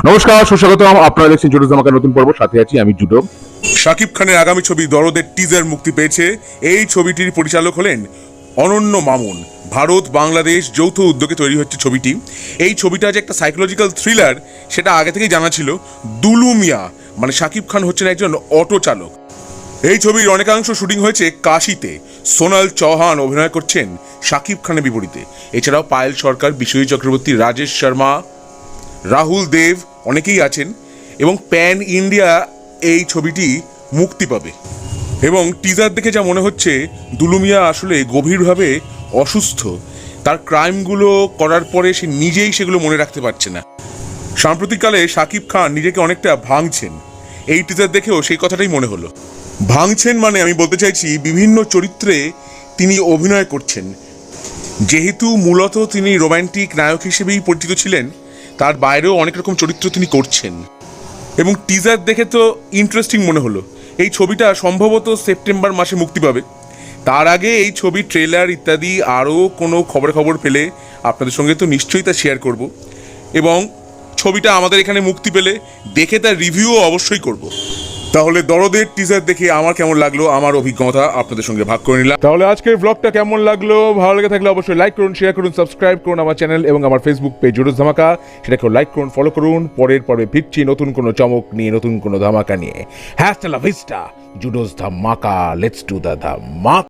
নমস্কার, সুস্বাগতম। আপনারা দেখছেন জুডো ধামাকা নতুন পর্ব, সাথে আছি আমি জুডো। শাকিব খানের আগামী ছবি দরদের টিজার মুক্তি পেয়েছে। এই ছবিটির পরিচালক হলেন অনন্য মামুন। ভারত বাংলাদেশ যৌথ উদ্যোগে তৈরি হচ্ছে ছবিটি। এই ছবিটা যে একটা সাইকোলজিক্যাল থ্রিলার সেটা আগে থেকেই জানা ছিল। দুলু মিয়া মানে শাকিব খান হচ্ছেন একজন অটো চালক। এই ছবির অনেকাংশ শুটিং হয়েছে কাশিতে। সোনাল চৌহান অভিনয় করছেন শাকিব খানের বিপরীতে। এছাড়াও পায়েল সরকার, বিশ্বজিৎ চক্রবর্তী, রাজেশ শর্মা, রাহুল দেব অনেকেই আছেন এবং প্যান ইন্ডিয়া এই ছবিটি মুক্তি পাবে। এবং টিজার দেখে যা মনে হচ্ছে দুলু মিয়া আসলে গভীরভাবে অসুস্থ। তার ক্রাইমগুলো করার পরে সে নিজেই সেগুলো মনে রাখতে পারছে না। সাম্প্রতিককালে শাকিব খান নিজেকে অনেকটা ভাঙছেন। এই টিজার দেখেও সেই কথাটাই মনে হলো। ভাঙছেন মানে আমি বলতে চাইছি বিভিন্ন চরিত্রে তিনি অভিনয় করছেন। যেহেতু মূলত তিনি রোম্যান্টিক নায়ক হিসেবেই পরিচিত ছিলেন, তার বাইরেও অনেক রকম চরিত্র তিনি করছেন এবং টিজার দেখে তো ইন্টারেস্টিং মনে হলো। এই ছবিটা সম্ভবত সেপ্টেম্বর মাসে মুক্তি পাবে। তার আগে এই ছবি ট্রেলার ইত্যাদি আরও কোনো খবর পেলে আপনাদের সঙ্গে তো নিশ্চয়ই তা শেয়ার করব এবং ছবিটা আমাদের এখানে মুক্তি পেলে দেখে তার রিভিউও অবশ্যই করব। তাহলে দরদের টিজার দেখে আমার কেমন লাগলো, আমার অভিজ্ঞতা আপনাদের সঙ্গে ভাগ করে নিলাম। তাহলে আজকের ব্লগটা কেমন লাগলো? ভালো লেগে থাকলে অবশ্যই লাইক করুন, শেয়ার করুন, সাবস্ক্রাইব করুন আমার চ্যানেল এবং আমার ফেসবুক পেজ জুডো ধামাকা, সেটাকেও লাইক করুন, ফলো করুন। পরের পর্বে ফিরছি নতুন কোনো চমক নিয়ে, নতুন কোনো ধামাকা নিয়ে। হ্যাস্টা লা ভিস্টা জুডোস ধামাকা, লেটস ডু দ্য ধামাকা।